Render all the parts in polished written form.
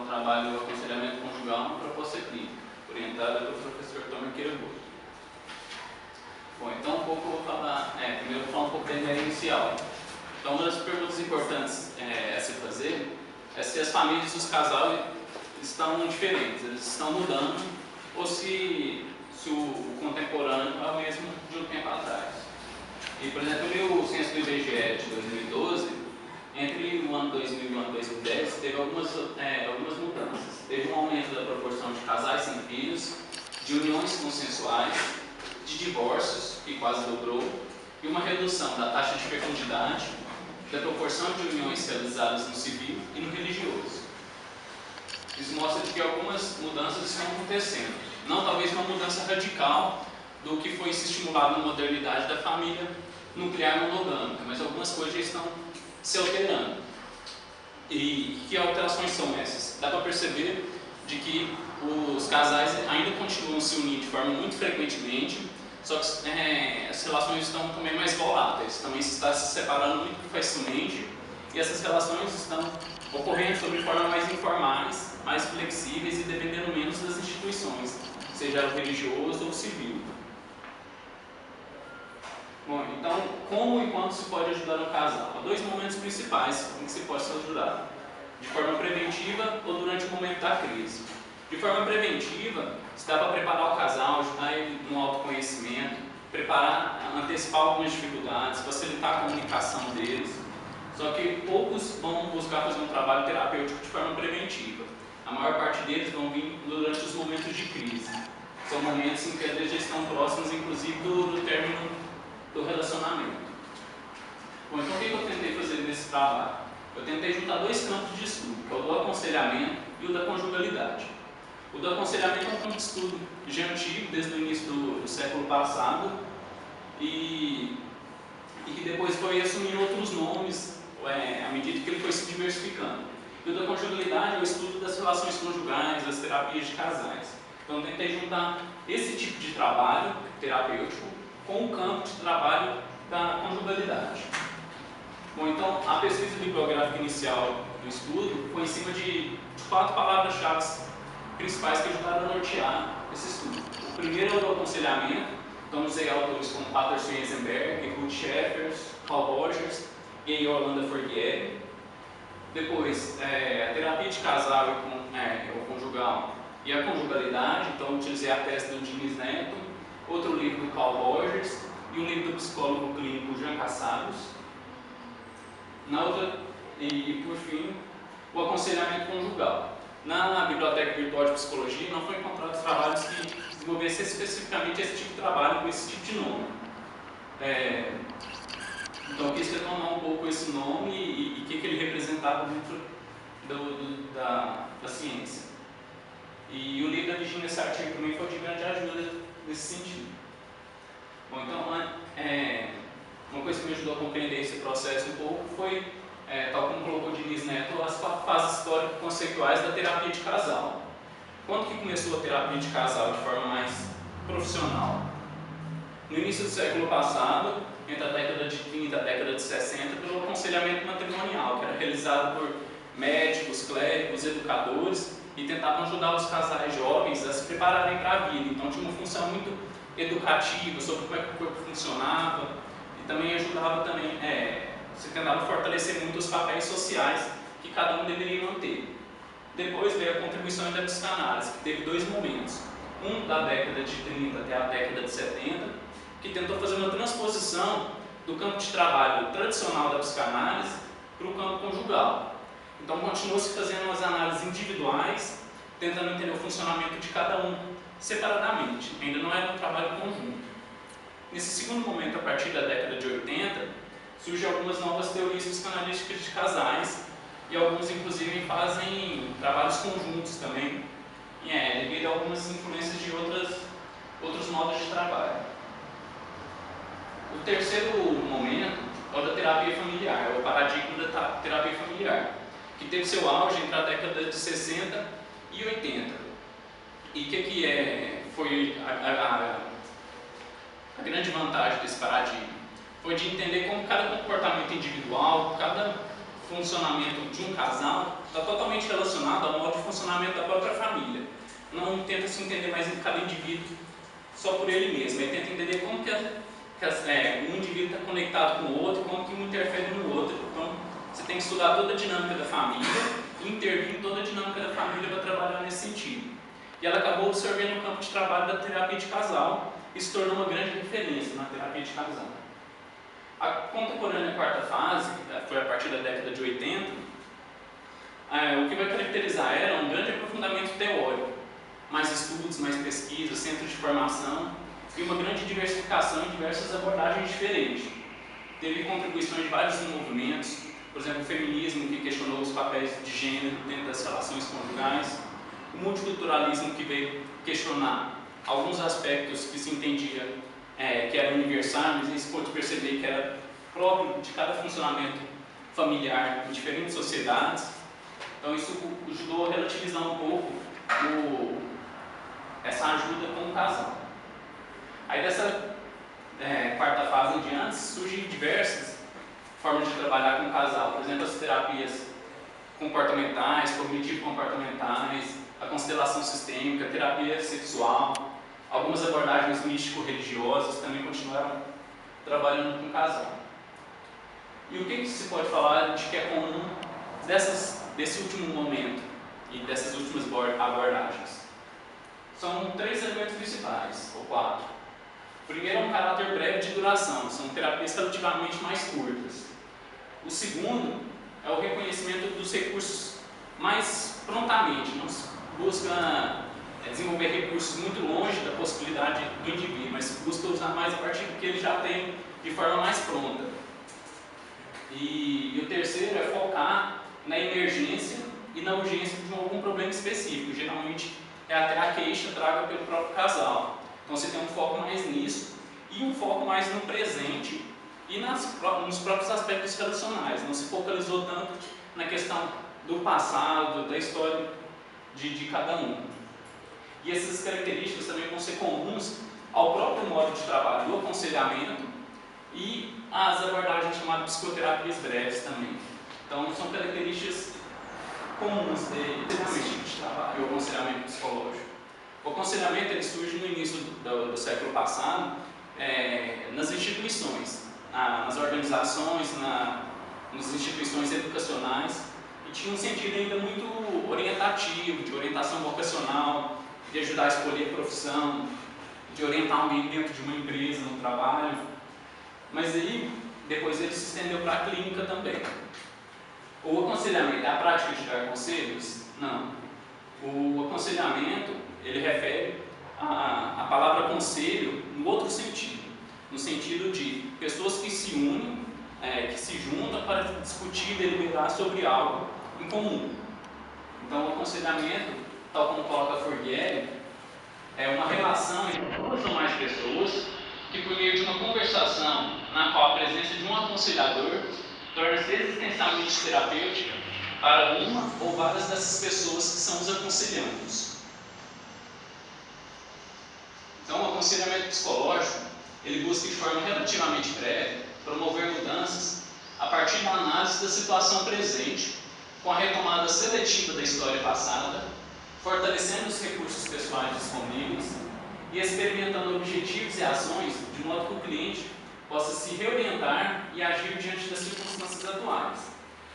no trabalho do aconselhamento conjugal uma proposta clínica, orientada pelo professor Tomer Kerebut. Bom, então eu vou falar, primeiro vou falar um pouco da ideia inicial. Então, uma das perguntas importantes a se fazer é se as famílias dos casais estão diferentes, eles estão mudando, ou se o contemporâneo é o mesmo de um tempo atrás. E, por exemplo, eu li o censo do IBGE de 2012, entre o ano 2000 e o ano 2010, teve algumas mudanças. Teve um aumento da proporção de casais sem filhos, de uniões consensuais, de divórcios, que quase dobrou, e uma redução da taxa de fecundidade, da proporção de uniões realizadas no civil e no religioso. Isso mostra que algumas mudanças estão acontecendo. Não talvez uma mudança radical do que foi se estimulado na modernidade da família nuclear monogâmica, mas algumas coisas já estão se alterando. E que alterações são essas? Dá para perceber de que os casais ainda continuam se unindo de forma muito frequentemente, só que as relações estão também mais voláteis, também se está se separando muito facilmente, e essas relações estão ocorrendo sob forma mais informais, mais flexíveis e dependendo menos das instituições, seja o religioso ou o civil. Bom, então, como e quando se pode ajudar um casal? Há dois momentos principais em que se pode ajudar: de forma preventiva ou durante o momento da crise. De forma preventiva, se dá para preparar o casal, ajudar ele no autoconhecimento, antecipar algumas dificuldades, facilitar a comunicação deles. Só que poucos vão buscar fazer um trabalho terapêutico de forma preventiva. A maior parte deles vão vir durante os momentos de crise. São momentos em que eles já estão próximos, inclusive, do término do relacionamento. Bom, então o que eu tentei fazer nesse trabalho? Eu tentei juntar dois campos de estudo, que é o do aconselhamento e o da conjugalidade. O do aconselhamento é um campo de estudo já antigo, desde o início do século passado, e que depois foi assumindo outros nomes à medida que ele foi se diversificando. E o da conjugalidade é o estudo das relações conjugais, das terapias de casais. Então eu tentei juntar esse tipo de trabalho terapêutico com o campo de trabalho da conjugalidade. Bom, então a pesquisa bibliográfica inicial do estudo foi em cima de 4 palavras-chave principais que ajudaram a nortear esse estudo. O primeiro é o do aconselhamento, então usei autores como Patterson Eisenberg, Ruth Sheffers, Carl Rogers e Yolanda Forghieri. Depois, a terapia de casal ou conjugal e a conjugalidade, então utilizei a tese do Diniz Neto, outro livro do Carl Rogers e um livro do psicólogo clínico Jean Cassados. E por fim, o aconselhamento conjugal. Na Biblioteca Virtual de Psicologia não foi encontrado trabalhos que desenvolvessem especificamente esse tipo de trabalho com esse tipo de nome. Então eu quis retomar um pouco esse nome e o que ele representava dentro da ciência. E o livro da Virginia Satir também foi de grande ajuda nesse sentido. Bom, então, uma coisa que me ajudou a compreender esse processo um pouco foi, tal como colocou o Diniz Neto, as 4 fases histórico-conceituais da terapia de casal. Quando que começou a terapia de casal de forma mais profissional? No início do século passado, entre a década de 30 e a década de 60, pelo aconselhamento matrimonial, que era realizado por médicos, clérigos, educadores, e tentavam ajudar os casais jovens a se prepararem para a vida. Então tinha uma função muito educativa sobre como é que o corpo funcionava, e também ajudava se tentava fortalecer muito os papéis sociais que cada um deveria manter. Depois veio a contribuição da psicanálise, que teve 2 momentos. Um da década de 30 até a década de 70, que tentou fazer uma transposição do campo de trabalho tradicional da psicanálise para o campo conjugal. Então continuou-se fazendo umas análises individuais, tentando entender o funcionamento de cada um separadamente, ainda não era um trabalho conjunto. Nesse segundo momento, a partir da década de 80, surgem algumas novas teorias psicanalísticas de casais, e alguns inclusive fazem trabalhos conjuntos também, devido a algumas influências de outros modos de trabalho. O terceiro momento é o da terapia familiar, é o paradigma da terapia familiar, que teve seu auge entre a década de 60 e 80. E o que foi a grande vantagem desse paradigma? Foi de entender como cada comportamento individual, cada funcionamento de um casal está totalmente relacionado ao modo de funcionamento da própria família. Não tenta se entender mais em cada indivíduo só por ele mesmo, ele tenta entender como que um indivíduo está conectado com o outro, como que um interfere no outro. Então, você tem que estudar toda a dinâmica da família e intervir em toda a dinâmica da família para trabalhar nesse sentido. E ela acabou absorvendo o campo de trabalho da terapia de casal e se tornou uma grande referência na terapia de casal. A contemporânea quarta fase, foi a partir da década de 80, o que vai caracterizar ela é um grande aprofundamento teórico, mais estudos, mais pesquisas, centros de formação e uma grande diversificação em diversas abordagens diferentes. Teve contribuições de vários movimentos, por exemplo, o feminismo, que questionou os papéis de gênero dentro das relações conjugais, o multiculturalismo, que veio questionar alguns aspectos que se entendia que eram universais, mas se pôde perceber que era próprio de cada funcionamento familiar em diferentes sociedades. Então isso ajudou a relativizar um pouco essa ajuda com o casal. Aí dessa quarta fase em diante surgem diversas formas de trabalhar com o casal, por exemplo, as terapias comportamentais, cognitivo-comportamentais, a constelação sistêmica, a terapia sexual, algumas abordagens místico-religiosas também continuaram trabalhando com o casal. E o que se pode falar de que é comum desse último momento e dessas últimas abordagens? São 3 elementos principais, ou 4. O primeiro é um caráter breve de duração, são terapias relativamente mais curtas. O segundo é o reconhecimento dos recursos mais prontamente, não se busca desenvolver recursos muito longe da possibilidade do indivíduo, mas busca usar mais a partir do que ele já tem de forma mais pronta. E o terceiro é focar na emergência e na urgência de algum problema específico, geralmente é até a queixa traga pelo próprio casal. Então você tem um foco mais nisso e um foco mais no presente e nos próprios aspectos relacionais. Não se focalizou tanto na questão do passado, da história de cada um. E essas características também vão ser comuns ao próprio modo de trabalho do aconselhamento e às abordagens chamadas psicoterapias breves também. Então são características comuns desse tipo de trabalho, o aconselhamento psicológico. O aconselhamento ele surge no início do século passado nas instituições, nas organizações, nas instituições educacionais, e tinha um sentido ainda muito orientativo, de orientação vocacional, de ajudar a escolher a profissão, de orientar alguém dentro de uma empresa, no trabalho. Mas aí, depois ele se estendeu para a clínica também. O aconselhamento é a prática de dar conselhos? Não. O aconselhamento, ele refere a palavra conselho no outro sentido, no sentido de pessoas que se unem, que se juntam para discutir e deliberar sobre algo em comum. Então, o aconselhamento, tal como coloca Forghieri, é uma relação entre 2 ou mais pessoas que, por meio de uma conversação na qual a presença de um aconselhador torna-se existencialmente terapêutica para uma ou várias dessas pessoas que são os aconselhantes. Então, o aconselhamento psicológico, ele busca de forma relativamente breve promover mudanças a partir da análise da situação presente, com a retomada seletiva da história passada, fortalecendo os recursos pessoais disponíveis e experimentando objetivos e ações de modo que o cliente possa se reorientar e agir diante das circunstâncias atuais.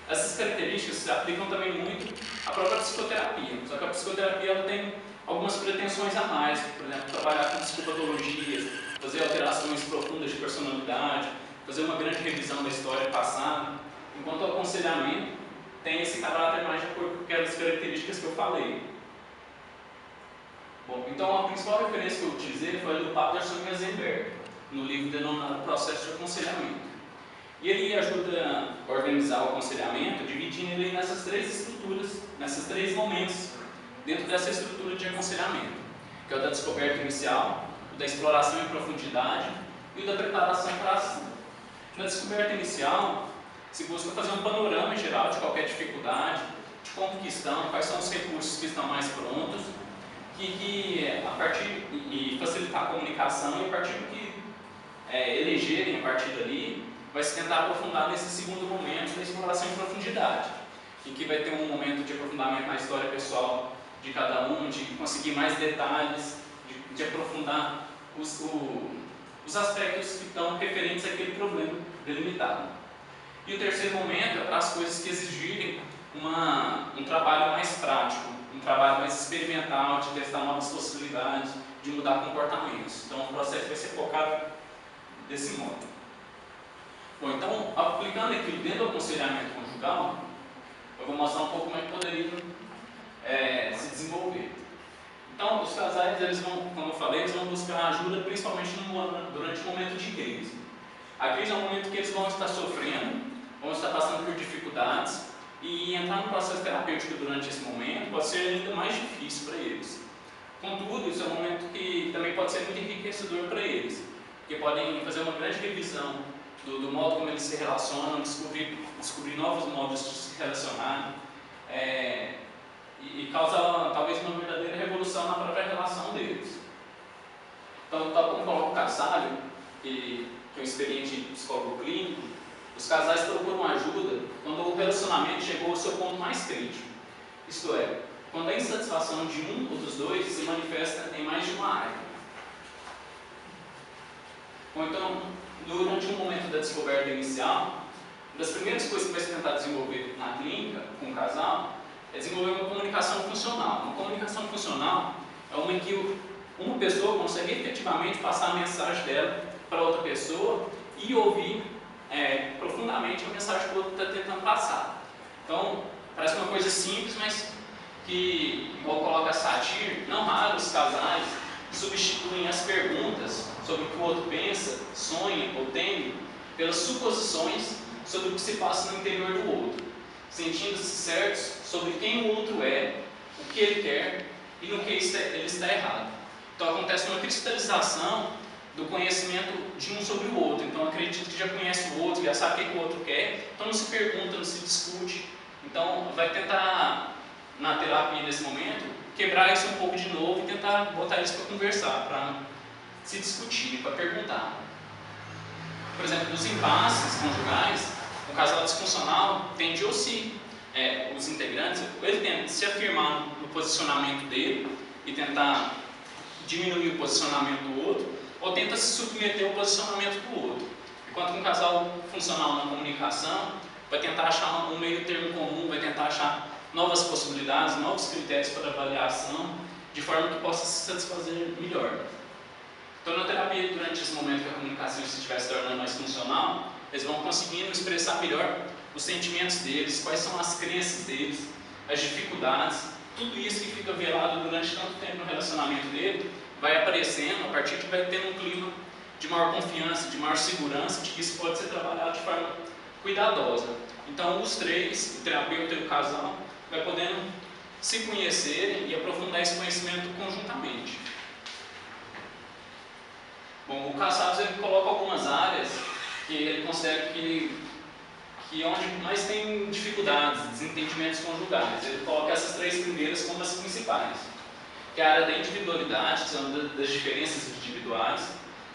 Essas características se aplicam também muito à própria psicoterapia, só que a psicoterapia ela tem algumas pretensões a mais, por exemplo, trabalhar com psicopatologias, fazer alterações profundas de personalidade, fazer uma grande revisão da história passada, enquanto o aconselhamento tem esse caráter mais de acordo com aquelas características que eu falei. Bom, então a principal referência que eu utilizei foi a do Patterson e Eisenberg, no livro denominado Processo de Aconselhamento. E ele ajuda a organizar o aconselhamento, dividindo ele nessas 3 estruturas, nesses 3 momentos, dentro dessa estrutura de aconselhamento, que é o da descoberta inicial, o da exploração em profundidade e o da preparação para a ação. Na descoberta inicial, se busca fazer um panorama geral de qualquer dificuldade, de como que estão, quais são os recursos que estão mais prontos, e facilitar a comunicação e a partir do que elegerem a partir dali, vai se tentar aprofundar nesse segundo momento da exploração em profundidade, em que vai ter um momento de aprofundamento na história pessoal de cada um, de conseguir mais detalhes, de aprofundar os aspectos que estão referentes àquele problema delimitado. E o terceiro momento é para as coisas que exigirem um trabalho mais prático, um trabalho mais experimental, de testar novas possibilidades, de mudar comportamentos. Então o processo vai ser focado desse modo. Bom, então, aplicando aquilo dentro do aconselhamento conjugal, eu vou mostrar um pouco como é que poderiam se desenvolver. Então, os casais, eles vão, como eu falei, eles vão buscar ajuda principalmente durante o momento de crise. A crise é um momento que eles vão estar sofrendo, vão estar passando por dificuldades, e entrar no processo terapêutico durante esse momento pode ser ainda mais difícil para eles. Contudo, isso é um momento que também pode ser muito enriquecedor para eles, porque podem fazer uma grande revisão do modo como eles se relacionam, descobrir novos modos de se relacionar, e causar talvez uma verdadeira revolução na própria relação deles. Então, tal como coloca o Cassalho, que é um experiente psicólogo clínico, os casais procuram ajuda quando o relacionamento chegou ao seu ponto mais crítico. Isto é, quando a insatisfação de um ou dos dois se manifesta em mais de uma área. Ou então, durante um momento da descoberta inicial, uma das primeiras coisas que vai se tentar desenvolver na clínica com o casal é desenvolver uma comunicação funcional. Uma comunicação funcional é uma em que uma pessoa consegue efetivamente passar a mensagem dela para outra pessoa e ouvir profundamente a mensagem que o outro está tentando passar. Então, parece uma coisa simples, mas que, igual coloca Satir, não raro os casais substituem as perguntas sobre o que o outro pensa, sonha ou teme pelas suposições sobre o que se passa no interior do outro, sentindo-se certos sobre quem o outro é, o que ele quer e no que ele está errado. Então acontece uma cristalização do conhecimento de um sobre o outro. Então acredita que já conhece o outro, já sabe o que o outro quer, então não se pergunta, não se discute. Então vai tentar, na terapia nesse momento, quebrar isso um pouco de novo e tentar botar isso para conversar, para se discutir, para perguntar. Por exemplo, nos impasses conjugais, o casal disfuncional tende ou os integrantes, ele tenta se afirmar no posicionamento dele e tentar diminuir o posicionamento do outro, ou tenta se submeter ao posicionamento do outro. Enquanto um casal funcional na comunicação vai tentar achar um meio termo comum, vai tentar achar novas possibilidades, novos critérios para avaliação, de forma que possa se satisfazer melhor. Então, na terapia, durante esse momento que a comunicação estiver se tornando mais funcional, eles vão conseguindo expressar melhor os sentimentos deles, quais são as crenças deles, as dificuldades, tudo isso que fica velado durante tanto tempo no relacionamento dele, vai aparecendo a partir de que vai tendo um clima de maior confiança, de maior segurança, de que isso pode ser trabalhado de forma cuidadosa. Então, os três, o terapeuta e o casal, vai podendo se conhecerem e aprofundar esse conhecimento conjuntamente. Bom, o Cassados ele coloca algumas áreas que ele considera que onde mais tem dificuldades, desentendimentos conjugais. Ele coloca essas três primeiras como as principais, que é a área da individualidade, que são das diferenças individuais,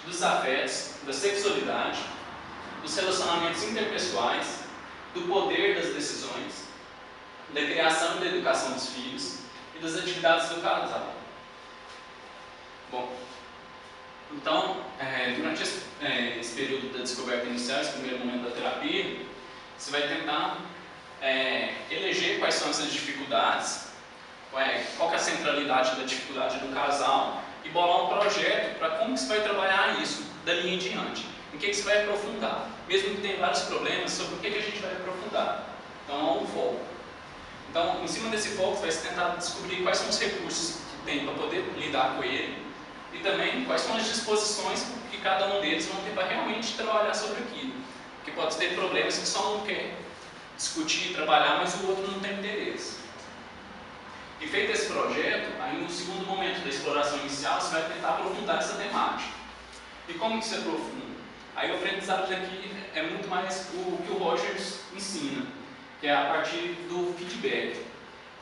dos afetos, da sexualidade, dos relacionamentos interpessoais, do poder das decisões, da criação e da educação dos filhos e das atividades do casal. Bom, então, durante esse período da descoberta inicial, esse primeiro momento da terapia, você vai tentar eleger quais são essas dificuldades, qual que é a centralidade da dificuldade do casal e bolar um projeto para como que você vai trabalhar isso dali em diante, em que você vai aprofundar, mesmo que tenha vários problemas, sobre o que a gente vai aprofundar. Então, há um foco. Então, em cima desse foco, você vai tentar descobrir quais são os recursos que tem para poder lidar com ele e também quais são as disposições que cada um deles vão ter para realmente trabalhar sobre aquilo. Porque pode ter problemas que só um quer discutir, trabalhar, mas o outro não tem interesse. E feito esse projeto, aí no segundo momento da exploração inicial, você vai tentar aprofundar essa temática. E como que se aprofunda? Aí o aprendizado aqui é muito mais o que o Rogers ensina, que é a partir do feedback.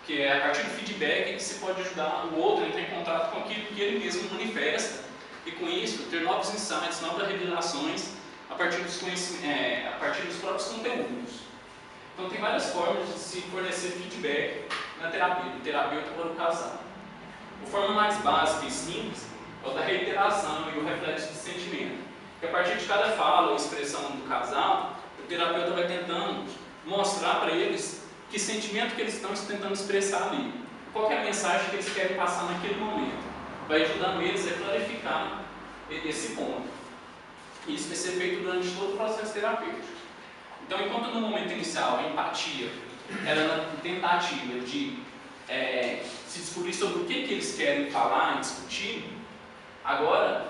Que é a partir do feedback que se pode ajudar o outro a entrar em contato com aquilo que ele mesmo manifesta e com isso ter novos insights, novas revelações, a partir dos próprios conteúdos. Então tem várias formas de se fornecer feedback na terapia, do terapeuta para o casal. A forma mais básica e simples é o da reiteração e o reflexo de sentimento. Que a partir de cada fala ou expressão do casal, o terapeuta vai tentando mostrar para eles que sentimento que eles estão tentando expressar ali. Qual é a mensagem que eles querem passar naquele momento. Vai ajudando eles a clarificar esse ponto. Isso vai ser feito durante todo o processo terapêutico. Então, enquanto no momento inicial a empatia era na tentativa de se descobrir sobre o que eles querem falar e discutir, agora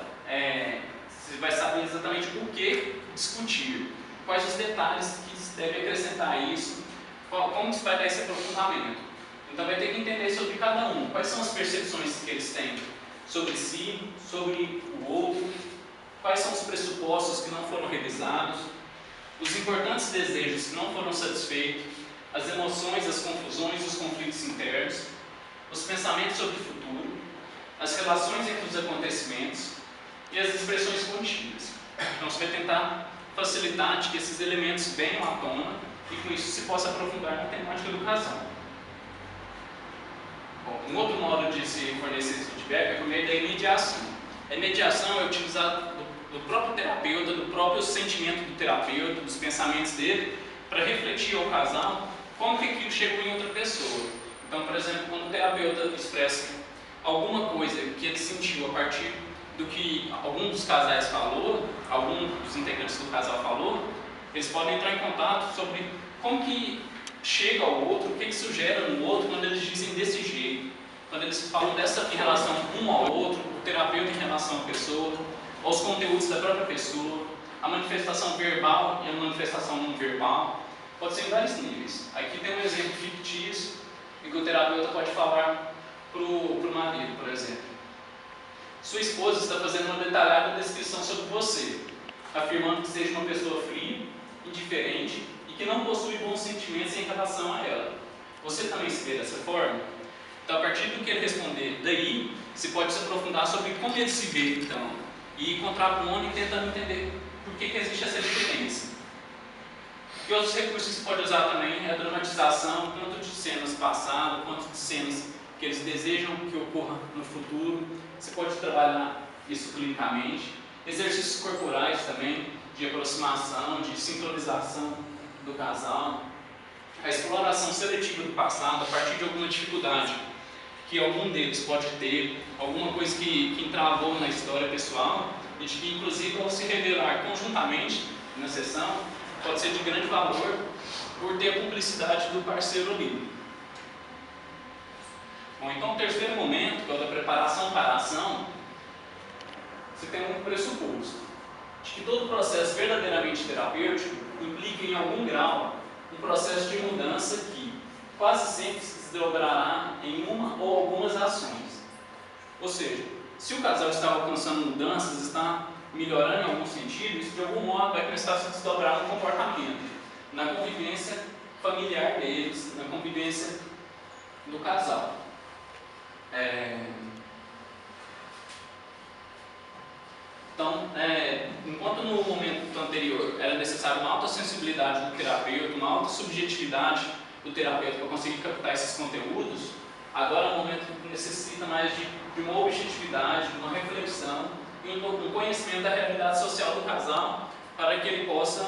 você vai saber exatamente o que discutir, quais os detalhes que se deve acrescentar a isso, como se vai dar esse aprofundamento. Então vai ter que entender sobre cada um, quais são as percepções que eles têm sobre si, sobre o outro, quais são os pressupostos que não foram revisados, os importantes desejos que não foram satisfeitos, as emoções, as confusões, os conflitos internos, os pensamentos sobre o futuro, as relações entre os acontecimentos e as expressões contínuas. Então você vai tentar facilitar de que esses elementos venham à tona e com isso se possa aprofundar na temática do casal. Bom, um outro modo de se fornecer esse feedback é por meio da imediação. A imediação é utilizada do próprio terapeuta, do próprio sentimento do terapeuta, dos pensamentos dele, para refletir ao casal como que aquilo chegou em outra pessoa. Então, por exemplo, quando o terapeuta expressa alguma coisa que ele sentiu a partir do que algum dos casais falou, algum dos integrantes do casal falou, eles podem entrar em contato sobre como que chega ao outro, o que isso gera no outro quando eles dizem desse jeito, quando eles falam dessa em relação um ao outro, o terapeuta em relação à pessoa, aos conteúdos da própria pessoa, a manifestação verbal e a manifestação não verbal, pode ser em vários níveis. Aqui tem um exemplo fictício em que o terapeuta pode falar para o marido, por exemplo. Sua esposa está fazendo uma detalhada descrição sobre você, afirmando que seja uma pessoa fria, indiferente e que não possui bons sentimentos em relação a ela. Você também se vê dessa forma? Então, a partir do que ele responder daí, se pode se aprofundar sobre como ele se vê, então, e ir contrapondo e tentando entender por que existe essa diferença. E outros recursos que se pode usar também é a dramatização, tanto de cenas passadas, quanto de cenas que eles desejam que ocorra no futuro. Você pode trabalhar isso clinicamente. Exercícios corporais também, de aproximação, de sincronização do casal. A exploração seletiva do passado, a partir de alguma dificuldade que algum deles pode ter, alguma coisa que entravou na história pessoal, e de que, inclusive, ao se revelar conjuntamente na sessão, pode ser de grande valor por ter a cumplicidade do parceiro ali. Bom, então o terceiro momento, que é o da preparação para a ação, você tem um pressuposto de que todo processo verdadeiramente terapêutico implica em algum grau um processo de mudança que quase sempre se desdobrará em uma ou algumas ações. Ou seja, se o casal está alcançando mudanças, está melhorando em algum sentido, isso de algum modo vai começar a se desdobrar no comportamento, na convivência familiar deles, na convivência do casal. Então, enquanto no momento anterior era necessário uma alta sensibilidade do terapeuta, uma alta subjetividade do terapeuta para conseguir captar esses conteúdos, agora é um momento que necessita mais de uma objetividade, de uma reflexão e um conhecimento da realidade social do casal para que ele possa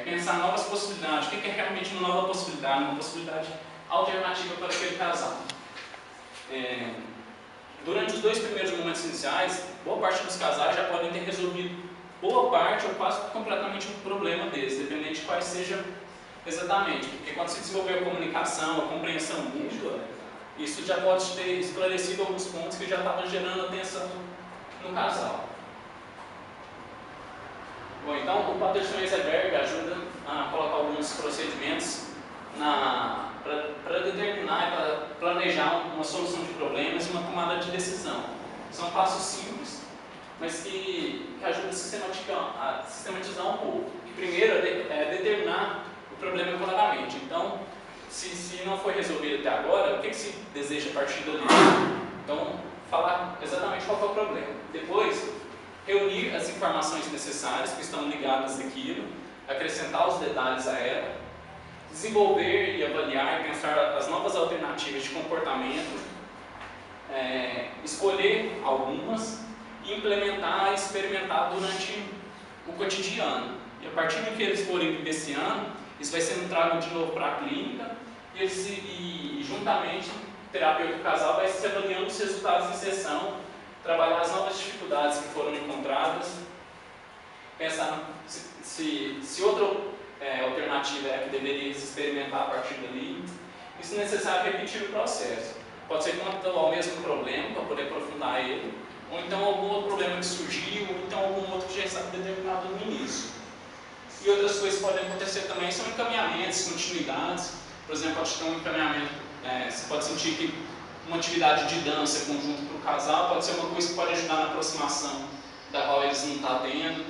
pensar novas possibilidades. O que é realmente uma nova possibilidade? Uma possibilidade alternativa para aquele casal. Durante os 2 primeiros momentos iniciais, boa parte dos casais já podem ter resolvido boa parte ou quase completamente o problema deles, dependendo de quais sejam exatamente. Porque quando se desenvolveu a comunicação, a compreensão mútua, isso já pode ter esclarecido alguns pontos que já estavam gerando tensão no casal. Bom, então o Patterson Eisenberg ajuda a colocar alguns procedimentos para determinar e para planejar uma solução de problemas e uma tomada de decisão. São passos simples, mas que ajudam a sistematizar um pouco. E primeiro é determinar o problema claramente. Então, se não foi resolvido até agora, o que se deseja a partir dali? Então, falar exatamente qual é o problema. Depois, reunir as informações necessárias que estão ligadas àquilo, acrescentar os detalhes a ela, desenvolver e avaliar e pensar as novas alternativas de comportamento, escolher algumas e implementar e experimentar durante o cotidiano. E a partir do que eles forem vivenciando, isso vai sendo trago de novo para a clínica e juntamente o terapeuta e o casal vai se avaliando os resultados em sessão, trabalhar as novas dificuldades que foram encontradas, pensar se outra alternativa é a que deveria se experimentar a partir dali. E se necessário, repetir o processo. Pode ser quanto ao mesmo problema, para poder aprofundar ele, ou então algum outro problema que surgiu, ou então algum outro que já está determinado no início. E outras coisas que podem acontecer também são encaminhamentos, continuidades. Por exemplo, pode ter um encaminhamento, você pode sentir que uma atividade de dança conjunto para o casal pode ser uma coisa que pode ajudar na aproximação da qual eles não estão tendo,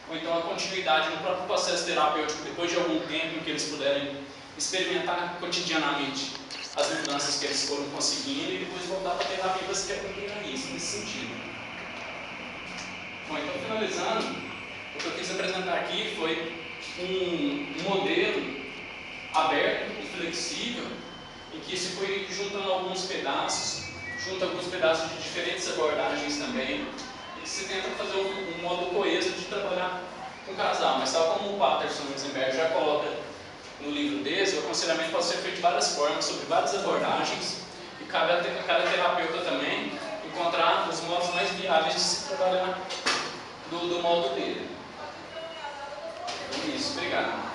ou então a continuidade no próprio processo terapêutico, depois de algum tempo em que eles puderem experimentar cotidianamente as mudanças que eles foram conseguindo e depois voltar para a terapia para se aprender isso nesse sentido. Bom, então finalizando, o que eu quis apresentar aqui foi um modelo aberto e flexível em que se foi juntando alguns pedaços, junto alguns pedaços de diferentes abordagens também, e que se tenta fazer um modo coeso de trabalhar com o casal. Mas tal como o Patterson Rosenberg já coloca no livro dele, o aconselhamento pode ser feito de várias formas, sobre várias abordagens, e cabe a cada terapeuta também encontrar os modos mais viáveis de se trabalhar do modo dele. Então é isso, obrigado.